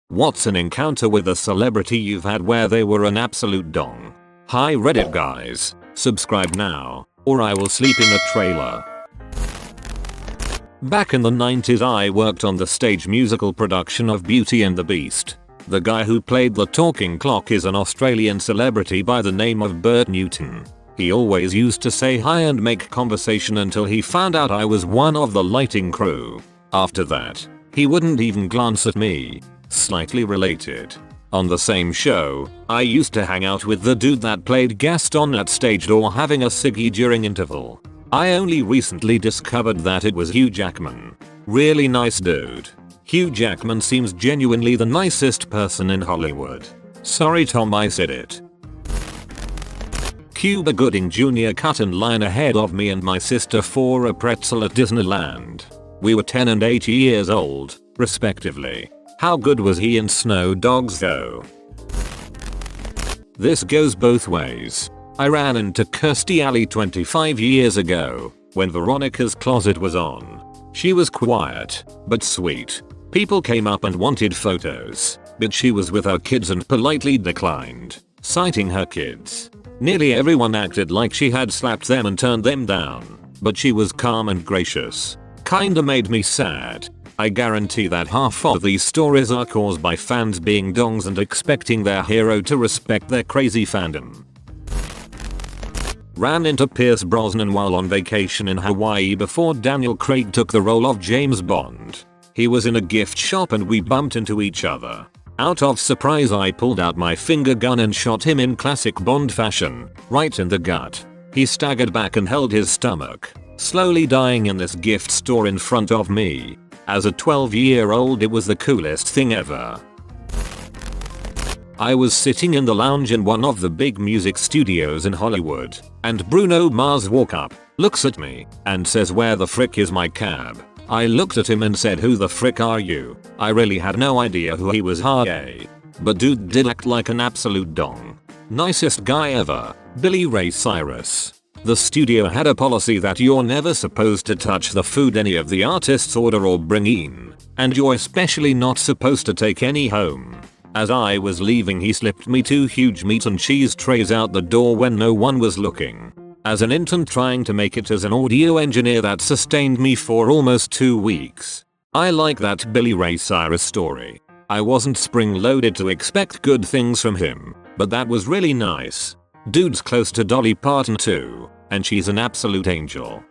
What's an encounter with a celebrity you've had where they were an absolute dong? Hi Reddit guys, subscribe now, or I will sleep in a trailer. Back in the 90s I worked on the stage musical production of Beauty and the Beast. The guy who played the talking clock is an Australian celebrity by the name of Bert Newton. He always used to say hi and make conversation until he found out I was one of the lighting crew. After that, he wouldn't even glance at me. Slightly related. On the same show, I used to hang out with the dude that played Gaston at stage door having a ciggy during interval. I only recently discovered that it was Hugh Jackman. Really nice dude. Hugh Jackman seems genuinely the nicest person in Hollywood. Sorry Tom, I said it. Cuba Gooding Jr. cut in line ahead of me and my sister for a pretzel at Disneyland. We were 10 and 8 years old, respectively. How good was he in Snow Dogs though? This goes both ways. I ran into Kirstie Alley 25 years ago, when Veronica's Closet was on. She was quiet, but sweet. People came up and wanted photos, but she was with her kids and politely declined, citing her kids. Nearly everyone acted like she had slapped them and turned them down, but she was calm and gracious. Kinda made me sad. I guarantee that half of these stories are caused by fans being dongs and expecting their hero to respect their crazy fandom. Ran into Pierce Brosnan while on vacation in Hawaii before Daniel Craig took the role of James Bond. He was in a gift shop and we bumped into each other. Out of surprise I pulled out my finger gun and shot him in classic Bond fashion, right in the gut. He staggered back and held his stomach, slowly dying in this gift store in front of me. As a 12-year-old it was the coolest thing ever. I was sitting in the lounge in one of the big music studios in Hollywood, and Bruno Mars walks up, looks at me, and says where the frick is my cab? I looked at him and said who the frick are you? I really had no idea who he was. But dude did act like an absolute dong. Nicest guy ever, Billy Ray Cyrus. The studio had a policy that you're never supposed to touch the food any of the artists order or bring in, and you're especially not supposed to take any home. As I was leaving he slipped me 2 huge meat and cheese trays out the door when no one was looking. As an intern trying to make it as an audio engineer that sustained me for almost 2 weeks. I like that Billy Ray Cyrus story. I wasn't spring-loaded to expect good things from him, but that was really nice. Dude's close to Dolly Parton too, and she's an absolute angel.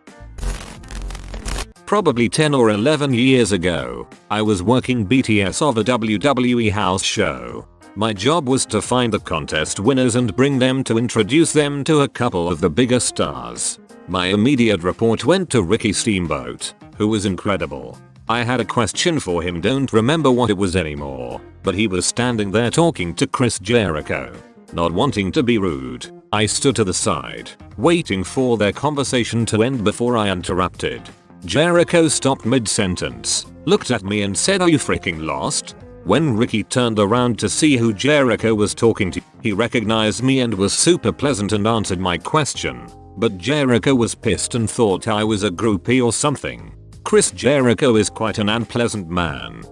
Probably 10 or 11 years ago, I was working BTS of a WWE house show. My job was to find the contest winners and bring them to introduce them to a couple of the bigger stars. My immediate report went to Ricky Steamboat, who was incredible. I had a question for him, don't remember what it was anymore, but he was standing there talking to Chris Jericho. Not wanting to be rude, I stood to the side, waiting for their conversation to end before I interrupted. Jericho stopped mid-sentence, looked at me and said, "Are you freaking lost?" When Ricky turned around to see who Jericho was talking to, he recognized me and was super pleasant and answered my question. But Jericho was pissed and thought I was a groupie or something. Chris Jericho is quite an unpleasant man.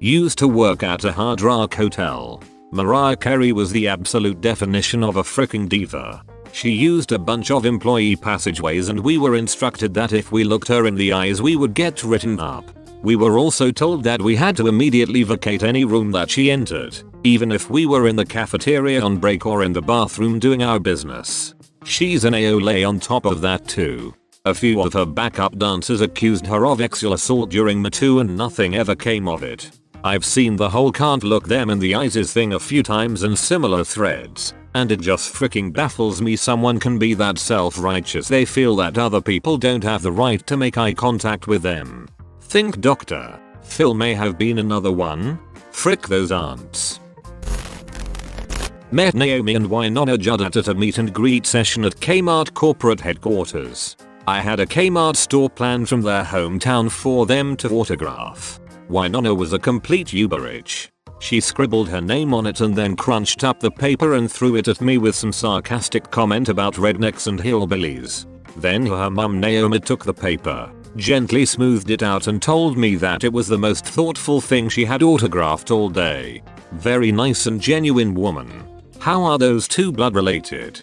Used to work at a Hard Rock hotel. Mariah Carey was the absolute definition of a freaking diva. She used a bunch of employee passageways and we were instructed that if we looked her in the eyes we would get written up. We were also told that we had to immediately vacate any room that she entered, even if we were in the cafeteria on break or in the bathroom doing our business. She's an AOLA on top of that too. A few of her backup dancers accused her of sexual assault during Me Too and nothing ever came of it. I've seen the whole can't look them in the eyes thing a few times and similar threads, and it just freaking baffles me someone can be that self-righteous they feel that other people don't have the right to make eye contact with them. Think Dr. Phil may have been another one. Frick those aunts. Met Naomi and Winona Judd at a meet and greet session at Kmart corporate headquarters. I had a Kmart store planned from their hometown for them to autograph. Winona was a complete uberich. She scribbled her name on it and then crunched up the paper and threw it at me with some sarcastic comment about rednecks and hillbillies. Then her mum Naomi took the paper, gently smoothed it out and told me that it was the most thoughtful thing she had autographed all day. Very nice and genuine woman. How are those two blood related?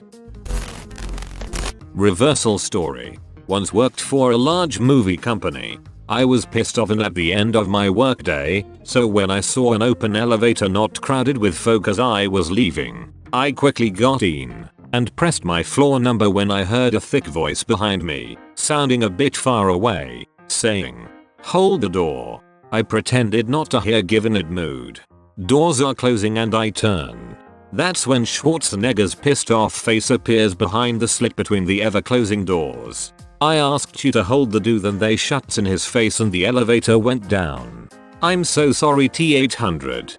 Reversal story. Once worked for a large movie company. I was pissed off and at the end of my workday, so when I saw an open elevator not crowded with folk as I was leaving, I quickly got in and pressed my floor number when I heard a thick voice behind me, sounding a bit far away, saying, "Hold the door." I pretended not to hear given it mood. Doors are closing and I turn. That's when Schwarzenegger's pissed off face appears behind the slit between the ever closing doors. I asked you to hold the door, then they shuts in his face and the elevator went down. I'm so sorry T800.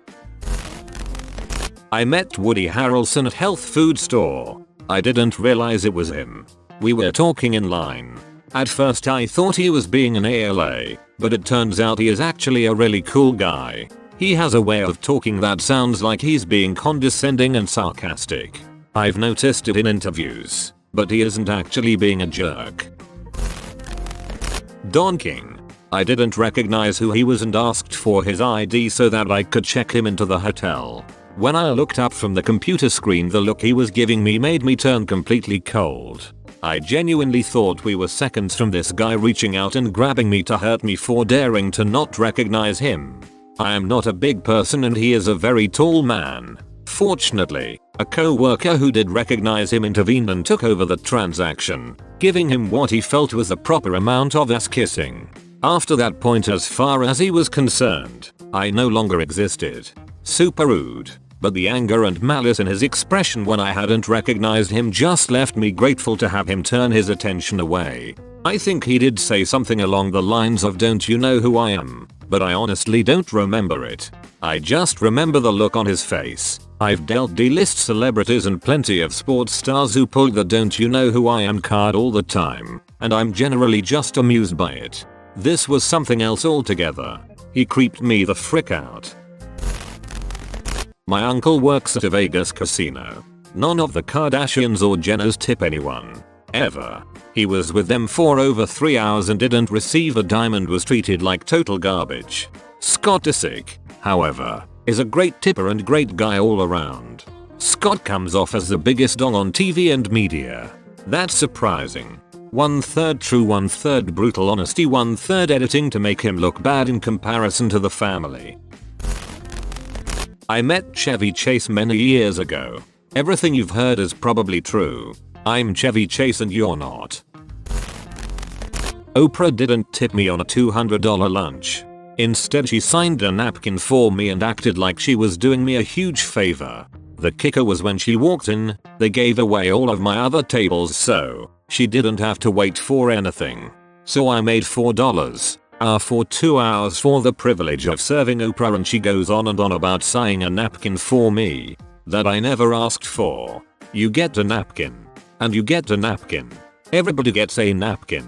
I met Woody Harrelson at health food store. I didn't realize it was him. We were talking in line. At first I thought he was being an ALA, but it turns out he is actually a really cool guy. He has a way of talking that sounds like he's being condescending and sarcastic. I've noticed it in interviews, but he isn't actually being a jerk. Don King. I didn't recognize who he was and asked for his ID so that I could check him into the hotel. When I looked up from the computer screen, the look he was giving me made me turn completely cold. I genuinely thought we were seconds from this guy reaching out and grabbing me to hurt me for daring to not recognize him. I am not a big person and he is a very tall man. Fortunately, a co-worker who did recognize him intervened and took over the transaction, giving him what he felt was the proper amount of ass kissing. After that point, as far as he was concerned, I no longer existed. Super rude, but the anger and malice in his expression when I hadn't recognized him just left me grateful to have him turn his attention away. I think he did say something along the lines of "Don't you know who I am?" but I honestly don't remember it. I just remember the look on his face. I've dealt D-list celebrities and plenty of sports stars who pull the "Don't you know who I am" card all the time, and I'm generally just amused by it. This was something else altogether. He creeped me the frick out. My uncle works at a Vegas casino. None of the Kardashians or Jenners tip anyone. Ever. He was with them for over 3 hours and didn't receive a dime and was treated like total garbage. Scott Disick, however, is a great tipper and great guy all around. Scott comes off as the biggest dong on TV and media. That's surprising. 1/3 true, 1/3 brutal honesty, 1/3 editing to make him look bad in comparison to the family. I met Chevy Chase many years ago. Everything you've heard is probably true. I'm Chevy Chase and you're not. Oprah didn't tip me on a $200 lunch. Instead, she signed a napkin for me and acted like she was doing me a huge favor. The kicker was when she walked in, they gave away all of my other tables, so she didn't have to wait for anything. So I made $4 for 2 hours for the privilege of serving Oprah, and she goes on and on about signing a napkin for me that I never asked for. You get a napkin. And you get a napkin. Everybody gets a napkin.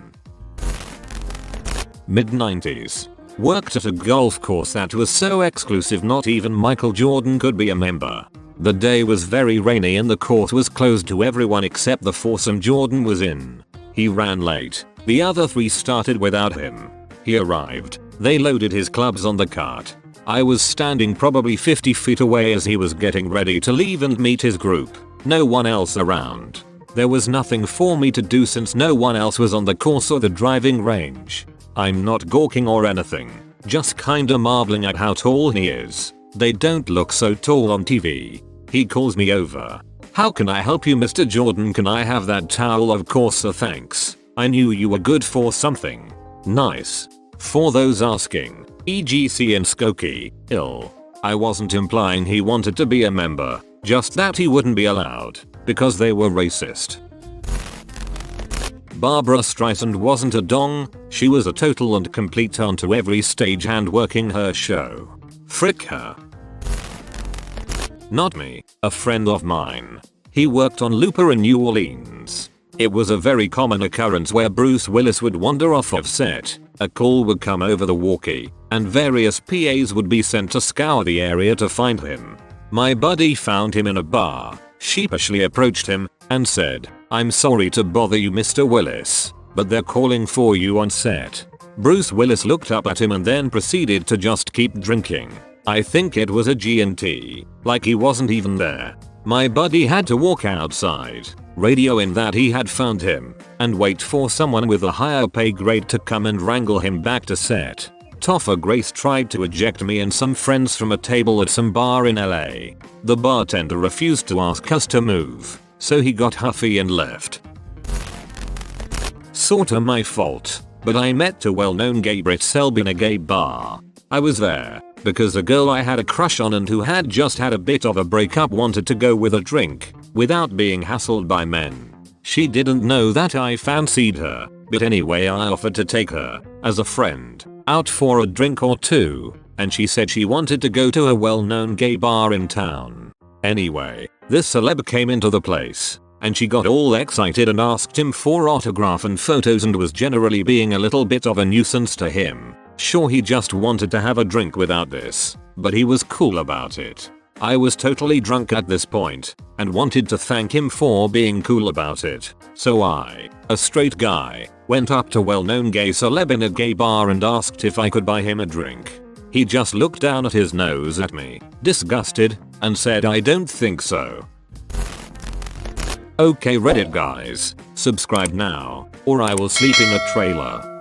Mid-90s. Worked at a golf course that was so exclusive not even Michael Jordan could be a member. The day was very rainy and the course was closed to everyone except the foursome Jordan was in. He ran late. The other three started without him. He arrived. They loaded his clubs on the cart. I was standing probably 50 feet away as he was getting ready to leave and meet his group. No one else around. There was nothing for me to do since no one else was on the course or the driving range. I'm not gawking or anything, just kinda marveling at how tall he is. They don't look so tall on TV. He calls me over. "How can I help you, Mr. Jordan? Can I have that towel?" "Of course sir, thanks. I knew you were good for something." Nice. For those asking, EGC and Skokie, ill. I wasn't implying he wanted to be a member, just that he wouldn't be allowed, because they were racist. Barbra Streisand wasn't a dong, she was a total and complete onto every stagehand working her show. Frick her. Not me, a friend of mine. He worked on Looper in New Orleans. It was a very common occurrence where Bruce Willis would wander off of set, a call would come over the walkie, and various PAs would be sent to scour the area to find him. My buddy found him in a bar, sheepishly approached him, and said, "I'm sorry to bother you, Mr. Willis, but they're calling for you on set." Bruce Willis looked up at him and then proceeded to just keep drinking. I think it was a G&T, like he wasn't even there. My buddy had to walk outside, radio in that he had found him, and wait for someone with a higher pay grade to come and wrangle him back to set. Topher Grace tried to eject me and some friends from a table at some bar in LA. The bartender refused to ask us to move, so he got huffy and left. Sorta my fault, but I met a well-known gay Brit celeb in a gay bar. I was there because a girl I had a crush on and who had just had a bit of a breakup wanted to go with a drink without being hassled by men. She didn't know that I fancied her, but anyway I offered to take her, as a friend, out for a drink or two, and she said she wanted to go to a well-known gay bar in town. Anyway, this celeb came into the place, and she got all excited and asked him for autograph and photos and was generally being a little bit of a nuisance to him. Sure, he just wanted to have a drink without this, but he was cool about it. I was totally drunk at this point and wanted to thank him for being cool about it. So I, a straight guy, went up to well-known gay celeb in a gay bar and asked if I could buy him a drink. He just looked down at his nose at me, disgusted, and said I don't think so. Okay Reddit guys, subscribe now, or I will sleep in a trailer.